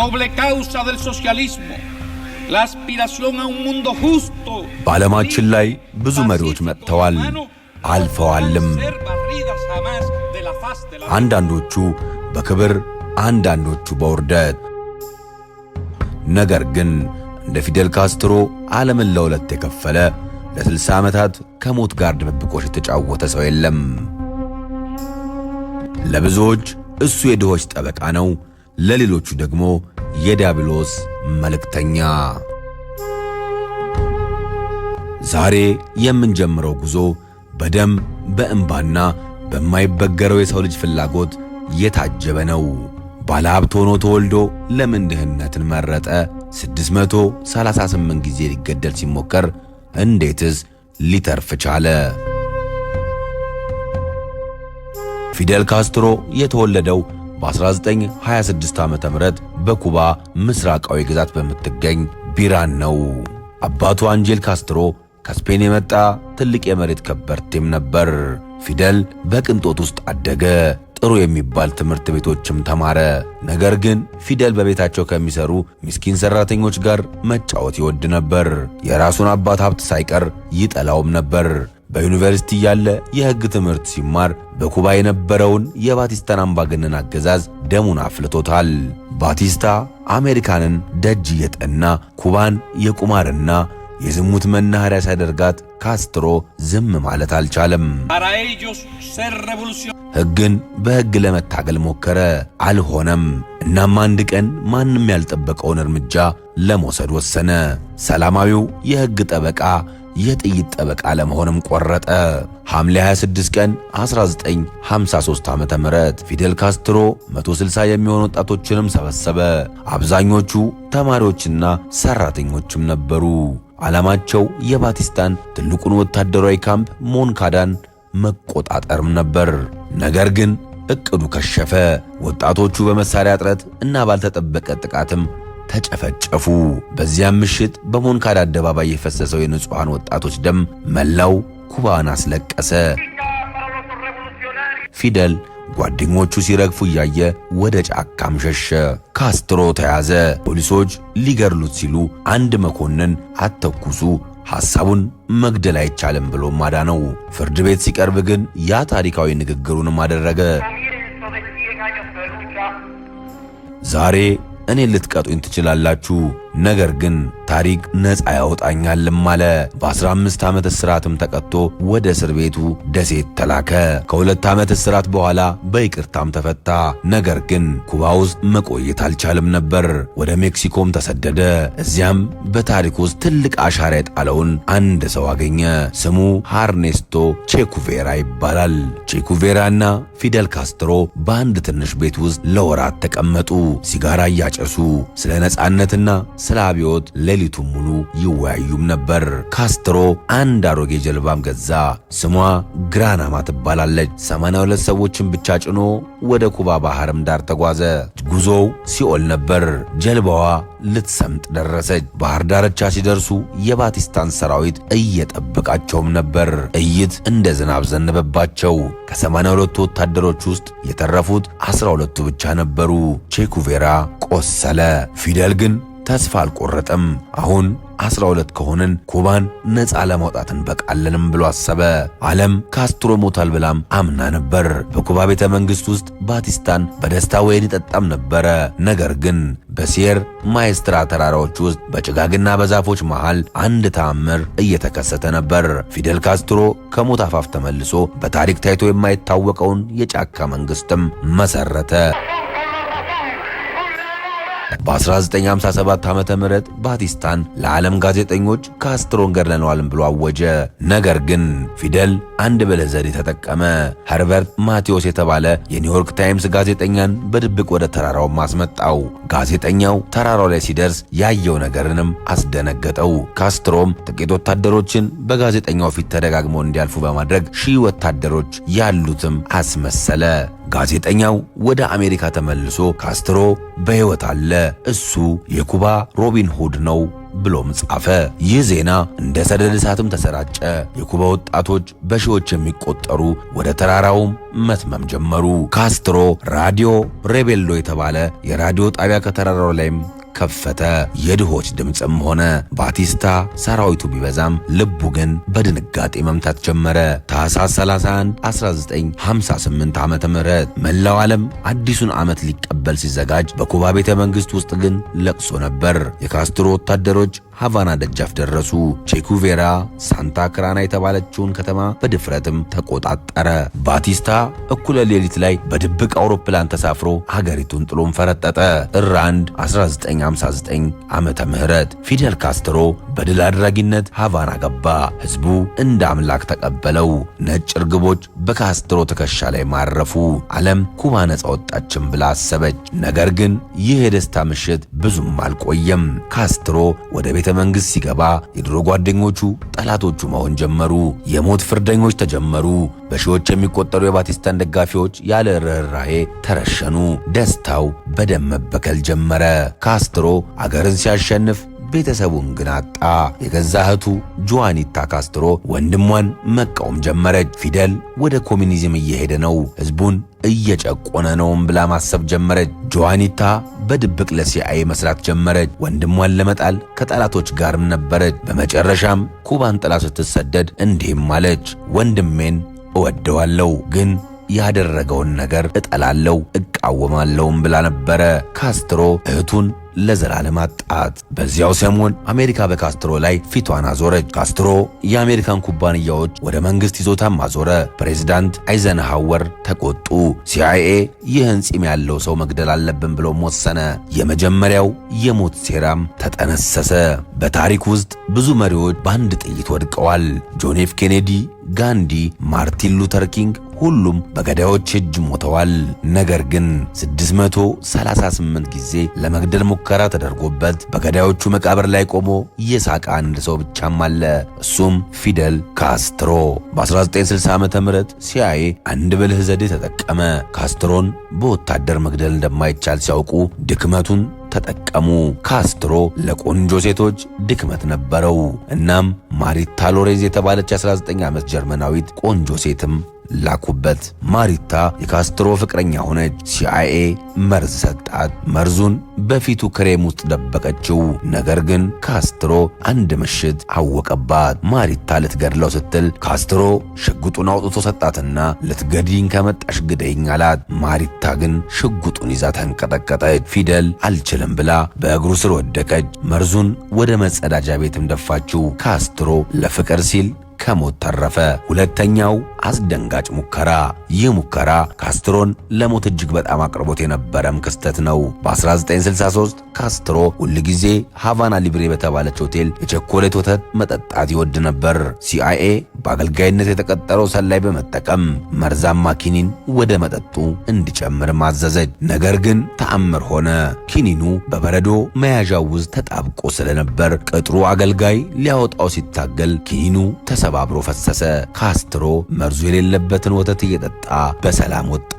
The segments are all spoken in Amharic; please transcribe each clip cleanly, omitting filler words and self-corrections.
noble causa del socialismo, la aspiración a un mundo justo. በዓለማችን ላይ ብዙ መሪዎች መጥተዋል አልፈዋልም። አንዳንዶቹ በክብር አንዳንዶቹ በውርደት። ነገር ግን እንደ ፊደል ካስትሮ ዓለምን ለሁለት የከፈለ ለ60 ዓመታት ከሞት ጋር ድብብቆሽ የተጫወተ ሰው የለም። ለብዙዎች እሱ የድሆች ጠበቃ ነው፣ ለሌሎቹ ደግሞ የዲያብሎስ መልእክተኛ። ዛሬ የምንጀምረው ጉዞ በደም በእንባና በማይበገረው የሰው ልጅ ፍላጎት የታጀበ ነው። ባለሀብት ሆኖ ተወልዶ ለምን ድህነትን መረጠ? 638 ጊዜ ሊገደል ሲሞከር እንዴትስ ሊተርፍ ቻለ? ፊደል ካስትሮ የተወለደው በ1926 ዓመተ ምህረት በኩባ ምስራቃዊ ግዛት በምትገኝ ቢራን ነው። አባቱ አንጄል ካስትሮ ከስፔን የመጣ ትልቅ የመሬት ከበርቴም ነበር። ፊደል በቅንጦት ውስጥ አደገ። ጥሩ የሚባል ትምህርት ቤቶችም ተማረ። ነገር ግን ፊደል በቤታቸው ከሚሰሩ ምስኪን ሰራተኞች ጋር መጫወት ይወድ ነበር። የራሱን አባት ሀብት ሳይቀር ይጠላውም ነበር። በዩኒቨርሲቲ ያለ የሕግ ትምህርት ሲማር በኩባ የነበረውን የባቲስታን አምባገነን አገዛዝ ደሙን አፍልቶታል። ባቲስታ አሜሪካንን ደጅ እየጠና ኩባን የቁማርና የዝሙት መናኸሪያ ሲያደርጋት ካስትሮ ዝም ማለት አልቻለም። ሕግን በሕግ ለመታገል ሞከረ፣ አልሆነም። እናም አንድ ቀን ማንም ያልጠበቀውን እርምጃ ለመውሰድ ወሰነ። ሰላማዊው የሕግ ጠበቃ የጥይት ጠበቃ ለመሆንም ቆረጠ። ሐምሌ 26 ቀን 1953 ዓመተ ምህረት ፊደል ካስትሮ 160 የሚሆኑ ወጣቶችንም ሰበሰበ። አብዛኞቹ ተማሪዎችና ሰራተኞችም ነበሩ። ዓላማቸው የባቲስታን ትልቁን ወታደራዊ ካምፕ ሞንካዳን መቆጣጠርም ነበር። ነገር ግን እቅዱ ከሸፈ። ወጣቶቹ በመሳሪያ እጥረት እና ባልተጠበቀ ጥቃትም ተጨፈጨፉ። በዚያም ምሽት በሞንካዳ አደባባይ የፈሰሰው የንጹሃን ወጣቶች ደም መላው ኩባን አስለቀሰ። ፊደል ጓደኞቹ ሲረግፉ እያየ ወደ ጫካም ሸሸ። ካስትሮ ተያዘ። ፖሊሶች ሊገድሉት ሲሉ አንድ መኮንን አተኩሱ፣ ሐሳቡን መግደል አይቻልም ብሎ ማዳነው። ፍርድ ቤት ሲቀርብ ግን ያ ታሪካዊ ንግግሩንም አደረገ። ዛሬ እኔ ልትቀጡኝ ትችላላችሁ፣ ነገር ግን ታሪክ ነፃ ያወጣኛልም አለ። በ15 ዓመት እስራትም ተቀጥቶ ወደ እስር ቤቱ ደሴት ተላከ። ከ2 ዓመት እስራት በኋላ በይቅርታም ተፈታ። ነገር ግን ኩባ ውስጥ መቆየት አልቻለም ነበር። ወደ ሜክሲኮም ተሰደደ። እዚያም በታሪክ ውስጥ ትልቅ አሻራ የጣለውን አንድ ሰው አገኘ። ስሙ ሃርኔስቶ ቼኩቬራ ይባላል። ቼኩቬራና ፊደል ካስትሮ በአንድ ትንሽ ቤት ውስጥ ለወራት ተቀመጡ። ሲጋራ እያጨሱ ስለ ነፃነትና ስለ አብዮት ሌሊቱን ሙሉ ይወያዩም ነበር። ካስትሮ አንድ አሮጌ ጀልባም ገዛ። ስሟ ግራናማ ትባላለች። 82 ሰዎችን ብቻ ጭኖ ወደ ኩባ ባህርም ዳር ተጓዘ። ጉዞው ሲኦል ነበር። ጀልባዋ ልትሰምጥ ደረሰች። ባህር ዳርቻ ሲደርሱ የባቲስታን ሰራዊት እየጠበቃቸውም ነበር። ጥይት እንደ ዝናብ ዘነበባቸው። ከ82 ወታደሮች ውስጥ የተረፉት 12ቱ ብቻ ነበሩ። ቼኩቬራ ቆሰለ። ፊደል ግን ተስፋ አልቆረጠም። አሁን 12 ከሆንን ኩባን ነፃ ለማውጣት እንበቃለንም ብሎ አሰበ። ዓለም ካስትሮ ሞታል ብላም አምና ነበር። በኩባ ቤተ መንግሥት ውስጥ ባቲስታን በደስታ ወይን ይጠጣም ነበረ። ነገር ግን በሲየር ማይስትራ ተራራዎች ውስጥ በጭጋግና በዛፎች መሃል አንድ ተአምር እየተከሰተ ነበር። ፊደል ካስትሮ ከሞት አፋፍ ተመልሶ በታሪክ ታይቶ የማይታወቀውን የጫካ መንግሥትም መሰረተ። በ1957 ዓመተ ምህረት ባቲስታን ለዓለም ጋዜጠኞች ካስትሮን ገድለነዋልም ብሎ አወጀ። ነገር ግን ፊደል አንድ ብልህ ዘዴ ተጠቀመ። ኸርበርት ማቴዎስ የተባለ የኒውዮርክ ታይምስ ጋዜጠኛን በድብቅ ወደ ተራራው ማስመጣው። ጋዜጠኛው ተራራው ላይ ሲደርስ ያየው ነገርንም አስደነገጠው። ካስትሮም ጥቂት ወታደሮችን በጋዜጠኛው ፊት ተደጋግመው እንዲያልፉ በማድረግ 1000 ወታደሮች ያሉትም አስመሰለ። ጋዜጠኛው ወደ አሜሪካ ተመልሶ ካስትሮ በሕይወት አለ፣ እሱ የኩባ ሮቢን ሁድ ነው ብሎም ጻፈ። ይህ ዜና እንደ ሰደድ እሳትም ተሰራጨ። የኩባ ወጣቶች በሺዎች የሚቆጠሩ ወደ ተራራውም መትመም ጀመሩ። ካስትሮ ራዲዮ ሬቤሎ የተባለ የራዲዮ ጣቢያ ከተራራው ላይም ከፈተ። የድሆች ድምፅም ሆነ። ባቲስታ ሰራዊቱ ቢበዛም ልቡ ግን በድንጋጤ መምታት ጀመረ። ታኅሳስ 31 1958 ዓመተ ምህረት መላው ዓለም አዲሱን ዓመት ሊቀበል ሲዘጋጅ በኩባ ቤተ መንግሥት ውስጥ ግን ለቅሶ ነበር። የካስትሮ ወታደሮች ሃቫና ደጃፍ ደረሱ። ቼኩቬራ ሳንታ ክራና የተባለችውን ከተማ በድፍረትም ተቆጣጠረ። ባቲስታ እኩለ ሌሊት ላይ በድብቅ አውሮፕላን ተሳፍሮ ሀገሪቱን ጥሎም ፈረጠጠ። ጥር 1 1959 ዓመተ ምህረት ፊደል ካስትሮ በድል አድራጊነት ሃቫና ገባ። ሕዝቡ እንደ አምላክ ተቀበለው። ነጭ እርግቦች በካስትሮ ትከሻ ላይ ማረፉ። ዓለም ኩባ ነጻ ወጣችም ብላ አሰበች። ነገር ግን ይህ የደስታ ምሽት ብዙም አልቆየም። ካስትሮ ወደ ቤተ መንግሥት ሲገባ የድሮ ጓደኞቹ ጠላቶቹ መሆን ጀመሩ። የሞት ፍርደኞች ተጀመሩ። በሺዎች የሚቆጠሩ የባቲስታን ደጋፊዎች ያለ ርኅራኄ ተረሸኑ። ደስታው በደም መበከል ጀመረ። ካስትሮ አገርን ሲያሸንፍ ቤተሰቡን ግን አጣ። የገዛ እህቱ ጆዋኒታ ካስትሮ ወንድሟን መቃወም ጀመረች። ፊደል ወደ ኮሚኒዝም እየሄደ ነው፣ ሕዝቡን እየጨቆነ ነውም ብላ ማሰብ ጀመረች። ጆዋኒታ በድብቅ ለሲአይኤ መስራት ጀመረች። ወንድሟን ለመጣል ከጠላቶች ጋርም ነበረች። በመጨረሻም ኩባን ጥላ ስትሰደድ እንዲህም አለች፣ ወንድሜን እወደዋለሁ ግን ያደረገውን ነገር እጠላለሁ እቃወማለሁም ብላ ነበረ። ካስትሮ እህቱን ለዘላለም አጣት። በዚያው ሰሞን አሜሪካ በካስትሮ ላይ ፊቷን አዞረች። ካስትሮ የአሜሪካን ኩባንያዎች ወደ መንግስት ይዞታም አዞረ። ፕሬዝዳንት አይዘንሃወር ተቆጡ። ሲአይኤ ይህን ፂም ያለው ሰው መግደል አለብን ብሎም ወሰነ። የመጀመሪያው የሞት ሴራም ተጠነሰሰ። በታሪክ ውስጥ ብዙ መሪዎች በአንድ ጥይት ወድቀዋል። ጆን ኤፍ ኬኔዲ፣ ጋንዲ፣ ማርቲን ሉተር ኪንግ ሁሉም በገዳዮች እጅ ሞተዋል። ነገር ግን 638 ጊዜ ለመግደል ሙከራ ተደርጎበት በገዳዮቹ መቃብር ላይ ቆሞ የሳቀ አንድ ሰው ብቻም አለ። እሱም ፊደል ካስትሮ። በ1960 ዓመተ ምህረት ሲአይኤ አንድ ብልህ ዘዴ ተጠቀመ። ካስትሮን በወታደር መግደል እንደማይቻል ሲያውቁ ድክመቱን ተጠቀሙ። ካስትሮ ለቆንጆ ሴቶች ድክመት ነበረው። እናም ማሪታ ሎሬዝ የተባለች 19 ዓመት ጀርመናዊት ቆንጆ ሴትም ላኩበት። ማሪታ የካስትሮ ፍቅረኛ ሆነች። ሲአይኤ መርዝ ሰጣት። መርዙን በፊቱ ክሬም ውስጥ ደበቀችው። ነገር ግን ካስትሮ አንድ ምሽት አወቀባት። ማሪታ ልትገድለው ስትል ካስትሮ ሽጉጡን አውጥቶ ሰጣትና ልትገድኝ ከመጣሽ ግደኝ አላት። ማሪታ ግን ሽጉጡን ይዛ ተንቀጠቀጠች። ፊደል አልችልም ብላ በእግሩ ስር ወደቀች። መርዙን ወደ መጸዳጃ ቤትም ደፋችው። ካስትሮ ለፍቅር ሲል ከሞት ተረፈ። ሁለተኛው አስደንጋጭ ሙከራ። ይህ ሙከራ ካስትሮን ለሞት እጅግ በጣም አቅርቦት የነበረም ክስተት ነው። በ1963 ካስትሮ ሁልጊዜ ሃቫና ሊብሬ በተባለች ሆቴል የቸኮሌት ወተት መጠጣት ይወድ ነበር። ሲአይኤ በአገልጋይነት የተቀጠረው ሰላይ በመጠቀም መርዛማ ኪኒን ወደ መጠጡ እንዲጨምር ማዘዘች። ነገር ግን ተአምር ሆነ። ኪኒኑ በበረዶ መያዣው ውስጥ ተጣብቆ ስለነበር ቅጥሩ አገልጋይ ሊያወጣው ሲታገል ኪኒኑ ተሰባብሮ ፈሰሰ። ካስትሮ መርዙ የሌለበትን ወተት እየጠጣ በሰላም ወጣ።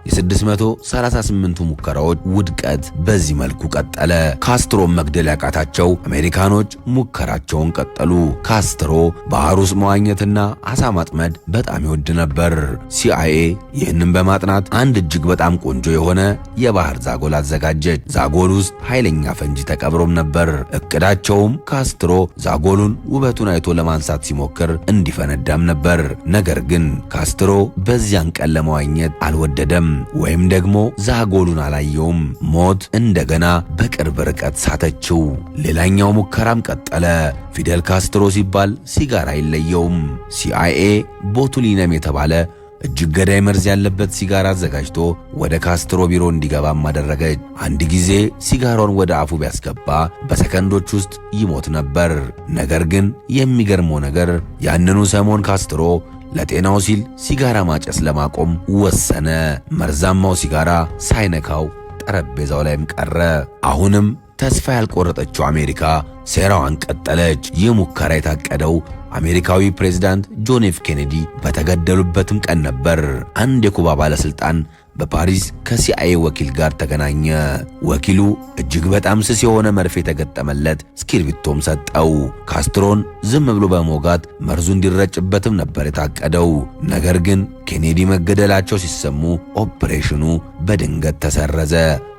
የ638ቱ ሙከራዎች ውድቀት በዚህ መልኩ ቀጠለ። ካስትሮን መግደል ያቃታቸው አሜሪካኖች ሙከራቸውን ቀጠሉ። ካስትሮ ባህር ውስጥ መዋኘትና አሳ ማጥመድ በጣም ይወድ ነበር። ሲአይኤ ይህንን በማጥናት አንድ እጅግ በጣም ቆንጆ የሆነ የባህር ዛጎል አዘጋጀች። ዛጎል ውስጥ ኃይለኛ ፈንጂ ተቀብሮም ነበር። እቅዳቸውም ካስትሮ ዛጎሉን ውበቱን አይቶ ለማንሳት ሲሞክር እንዲፈነዳም ነበር። ነገር ግን ካስትሮ በዚያን ቀን ለመዋኘት አልወደደም፣ ወይም ደግሞ ዛጎሉን አላየውም። ሞት እንደገና በቅርብ ርቀት ሳተችው። ሌላኛው ሙከራም ቀጠለ። ፊደል ካስትሮ ሲባል ሲጋራ አይለየውም። ሲአይኤ ቦቱሊነም የተባለ እጅግ ገዳይ መርዝ ያለበት ሲጋራ አዘጋጅቶ ወደ ካስትሮ ቢሮ እንዲገባም አደረገች። አንድ ጊዜ ሲጋራውን ወደ አፉ ቢያስገባ በሰከንዶች ውስጥ ይሞት ነበር። ነገር ግን የሚገርመው ነገር ያንኑ ሰሞን ካስትሮ ለጤናው ሲል ሲጋራ ማጨስ ለማቆም ወሰነ። መርዛማው ሲጋራ ሳይነካው ጠረጴዛው ላይም ቀረ። አሁንም ተስፋ ያልቆረጠችው አሜሪካ ሴራዋን ቀጠለች። ይህ ሙከራ የታቀደው አሜሪካዊ ፕሬዝዳንት ጆን ኤፍ ኬኔዲ በተገደሉበትም ቀን ነበር። አንድ የኩባ ባለስልጣን በፓሪስ ከሲአይኤ ወኪል ጋር ተገናኘ። ወኪሉ እጅግ በጣም ስስ የሆነ መርፌ የተገጠመለት እስክሪብቶም ሰጠው። ካስትሮን ዝም ብሎ በመውጋት መርዙ እንዲረጭበትም ነበር የታቀደው። ነገር ግን ኬኔዲ መገደላቸው ሲሰሙ ኦፕሬሽኑ በድንገት ተሰረዘ።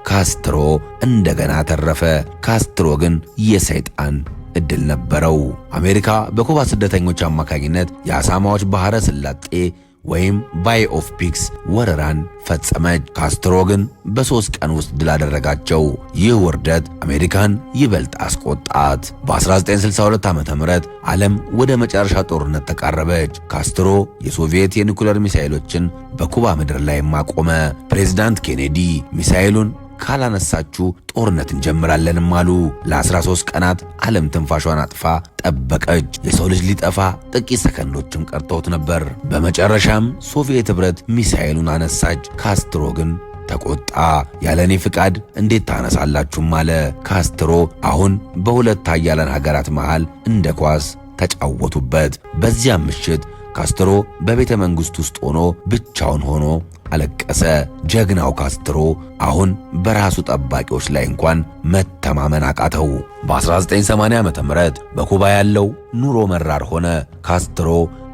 ካስትሮ እንደገና ተረፈ። ካስትሮ ግን የሰይጣን እድል ነበረው። አሜሪካ በኩባ ስደተኞች አማካኝነት የአሳማዎች ባህረ ሰላጤ ወይም ባይ ኦፍ ፒግስ ወረራን ፈጸመች። ካስትሮ ግን በ3 ቀን ውስጥ ድል አደረጋቸው። ይህ ውርደት አሜሪካን ይበልጥ አስቆጣት። በ1962 ዓ.ም ዓለም ወደ መጨረሻ ጦርነት ተቃረበች። ካስትሮ የሶቪየት የኒኩሌር ሚሳኤሎችን በኩባ ምድር ላይ ማቆመ። ፕሬዝዳንት ኬኔዲ ሚሳኤሉን ካላነሳችሁ ጦርነት እንጀምራለንም አሉ። ለ13 ቀናት ዓለም ትንፋሿን አጥፋ ጠበቀች። የሰው ልጅ ሊጠፋ ጥቂት ሰከንዶችም ቀርተውት ነበር። በመጨረሻም ሶቪየት ኅብረት ሚሳኤሉን አነሳች። ካስትሮ ግን ተቆጣ። ያለኔ ፍቃድ እንዴት ታነሳላችሁም አለ። ካስትሮ አሁን በሁለት ኃያላን ሀገራት መሃል እንደ ኳስ ተጫወቱበት። በዚያም ምሽት ካስትሮ በቤተ መንግሥት ውስጥ ብቻውን ሆኖ አለቀሰ። ጀግናው ካስትሮ አሁን በራሱ ጠባቂዎች ላይ እንኳን መተማመን አቃተው። በ1980 ዓ.ም በኩባ ያለው ኑሮ መራር ሆነ። ካስትሮ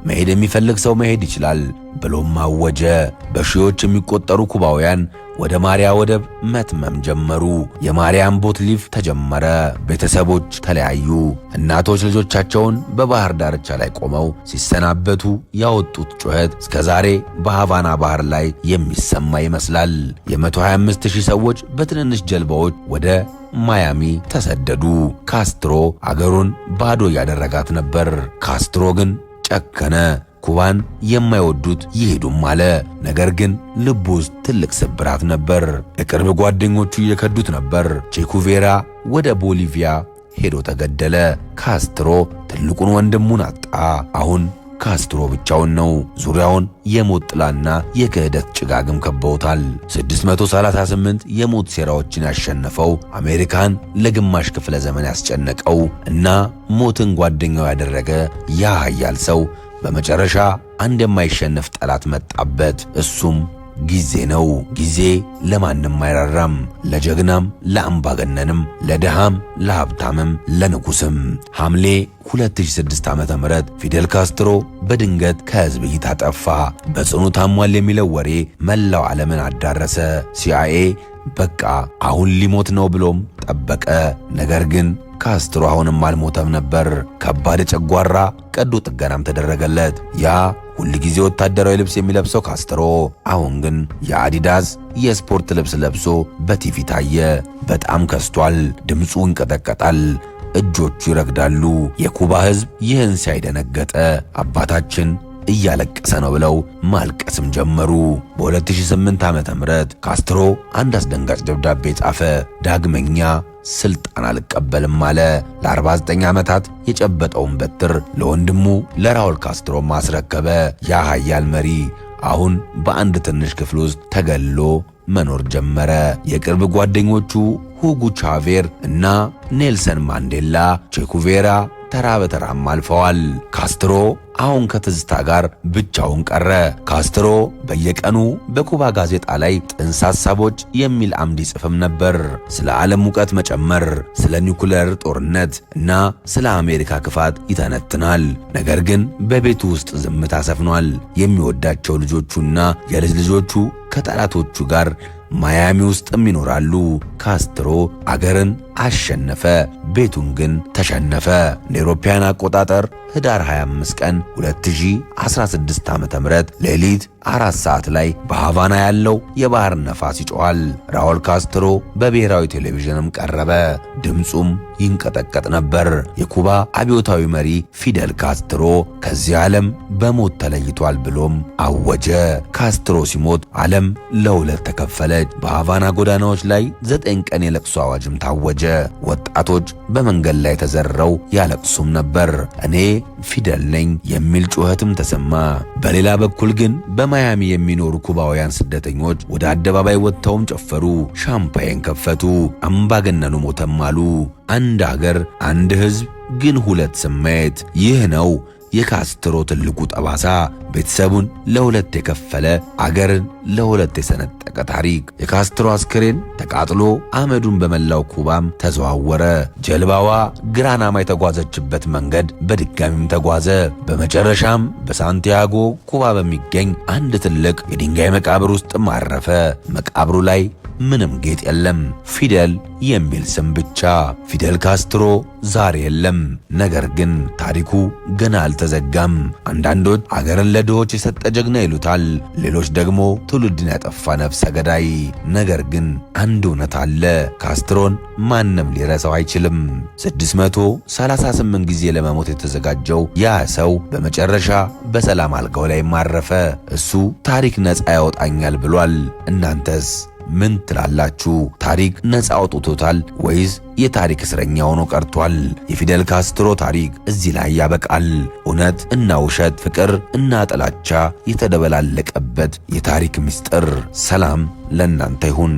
መሄድ የሚፈልግ ሰው መሄድ ይችላል ብሎም አወጀ። በሺዎች የሚቆጠሩ ኩባውያን ወደ ማሪያ ወደብ መትመም ጀመሩ። የማሪያም ቦት ሊፍ ተጀመረ። ቤተሰቦች ተለያዩ። እናቶች ልጆቻቸውን በባህር ዳርቻ ላይ ቆመው ሲሰናበቱ ያወጡት ጩኸት እስከዛሬ በሃቫና ባህር ላይ የሚሰማ ይመስላል። የ125,000 ሰዎች በትንንሽ ጀልባዎች ወደ ማያሚ ተሰደዱ። ካስትሮ አገሩን ባዶ ያደረጋት ነበር። ካስትሮ ግን ጨከነ። ኩባን የማይወዱት ይሄዱም አለ። ነገር ግን ልቡ ውስጥ ትልቅ ስብራት ነበር። የቅርብ ጓደኞቹ እየከዱት ነበር። ቼኩቬራ ወደ ቦሊቪያ ሄዶ ተገደለ። ካስትሮ ትልቁን ወንድሙን አጣ። አሁን ካስትሮ ብቻውን ነው። ዙሪያውን የሞት ጥላና የክህደት ጭጋግም ከበውታል። 638 የሞት ሴራዎችን ያሸነፈው አሜሪካን ለግማሽ ክፍለ ዘመን ያስጨነቀው እና ሞትን ጓደኛው ያደረገ ያ ኃያል ሰው በመጨረሻ አንድ የማይሸነፍ ጠላት መጣበት። እሱም ጊዜ ነው። ጊዜ ለማንም አይራራም። ለጀግናም፣ ለአምባገነንም፣ ለድሃም፣ ለሀብታምም፣ ለንጉስም። ሐምሌ 2006 ዓ.ም ፊደል ካስትሮ በድንገት ከህዝብ እይታ ጠፋ። በጽኑ ታሟል የሚለው ወሬ መላው ዓለምን አዳረሰ። ሲአይኤ በቃ አሁን ሊሞት ነው ብሎም ጠበቀ። ነገር ግን ካስትሮ አሁንም አልሞተም ነበር። ከባድ ጨጓራ ቀዶ ጥገናም ተደረገለት። ያ ሁል ጊዜ ወታደራዊ ልብስ የሚለብሰው ካስትሮ አሁን ግን የአዲዳስ የስፖርት ልብስ ለብሶ በቲቪ ታየ። በጣም ከስቷል። ድምፁ ይንቀጠቀጣል። እጆቹ ይረግዳሉ። የኩባ ሕዝብ ይህን ሲያይደነገጠ አባታችን እያለቀሰ ነው ብለው ማልቀስም ጀመሩ። በ2008 ዓ.ም ካስትሮ አንድ አስደንጋጭ ደብዳቤ ጻፈ። ዳግመኛ ስልጣን አልቀበልም አለ። ለ49 ዓመታት የጨበጠውን በትር ለወንድሙ ለራውል ካስትሮ ማስረከበ። ያ ኃያል መሪ አሁን በአንድ ትንሽ ክፍል ውስጥ ተገሎ መኖር ጀመረ። የቅርብ ጓደኞቹ ሁጎ ቻቬር እና ኔልሰን ማንዴላ ቼኩቬራ ተራ በተራም አልፈዋል። ካስትሮ አሁን ከትዝታ ጋር ብቻውን ቀረ። ካስትሮ በየቀኑ በኩባ ጋዜጣ ላይ ጥንሰ ሐሳቦች የሚል አምድ ይጽፍም ነበር። ስለ ዓለም ሙቀት መጨመር፣ ስለ ኒውክሌር ጦርነት እና ስለ አሜሪካ ክፋት ይተነትናል። ነገር ግን በቤቱ ውስጥ ዝምታ ሰፍኗል። የሚወዳቸው ልጆቹና የልጅ ልጆቹ ከጠላቶቹ ጋር ማያሚ ውስጥም ይኖራሉ። ካስትሮ አገርን አሸነፈ፣ ቤቱን ግን ተሸነፈ። እንደ አውሮፓውያን አቆጣጠር ህዳር 25 ቀን 2016 ዓ.ም ሌሊት 4 ሰዓት ላይ በሃቫና ያለው የባህር ነፋስ ይጮኻል። ራውል ካስትሮ በብሔራዊ ቴሌቪዥንም ቀረበ። ድምፁም ይንቀጠቀጥ ነበር። የኩባ አብዮታዊ መሪ ፊደል ካስትሮ ከዚህ ዓለም በሞት ተለይቷል ብሎም አወጀ። ካስትሮ ሲሞት ዓለም ለሁለት ተከፈለች። በሃቫና ጎዳናዎች ላይ 9 ቀን የለቅሶ አዋጅም ታወጀ። ወጣቶች በመንገድ ላይ ተዘርረው ያለቅሱም ነበር። እኔ ፊደል ነኝ የሚል ጩኸትም ተሰማ። በሌላ በኩል ግን በማያሚ የሚኖሩ ኩባውያን ስደተኞች ወደ አደባባይ ወጥተውም ጨፈሩ፣ ሻምፓይን ከፈቱ። አምባገነኑ ሞተም አሉ። አንድ ሀገር፣ አንድ ሕዝብ፣ ግን ሁለት ስሜት። ይህ ነው የካስትሮ ትልቁ ጠባሳ ቤተሰቡን ለሁለት የከፈለ አገርን ለሁለት የሰነጠቀ ታሪክ። የካስትሮ አስክሬን ተቃጥሎ አመዱን በመላው ኩባም ተዘዋወረ። ጀልባዋ ግራናማ የተጓዘችበት መንገድ በድጋሚም ተጓዘ። በመጨረሻም በሳንቲያጎ ኩባ በሚገኝ አንድ ትልቅ የድንጋይ መቃብር ውስጥ ማረፈ። መቃብሩ ላይ ምንም ጌጥ የለም፣ ፊደል የሚል ስም ብቻ። ፊደል ካስትሮ ዛሬ የለም። ነገር ግን ታሪኩ ገና አልተዘጋም። አንዳንዶች አገርን ለድሆች የሰጠ ጀግና ይሉታል፣ ሌሎች ደግሞ ትውልድን ያጠፋ ነፍሰ ገዳይ። ነገር ግን አንድ እውነት አለ፣ ካስትሮን ማንም ሊረሳው አይችልም። 638 ጊዜ ለመሞት የተዘጋጀው ያ ሰው በመጨረሻ በሰላም አልጋው ላይ ማረፈ። እሱ ታሪክ ነፃ ያወጣኛል ብሏል። እናንተስ ምን ትላላችሁ? ታሪክ ነፃ አውጥቶታል ወይስ የታሪክ እስረኛ ሆኖ ቀርቷል? የፊደል ካስትሮ ታሪክ እዚህ ላይ ያበቃል። እውነት እና ውሸት፣ ፍቅር እና ጥላቻ የተደበላለቀበት የታሪክ ምስጢር። ሰላም ለእናንተ ይሁን።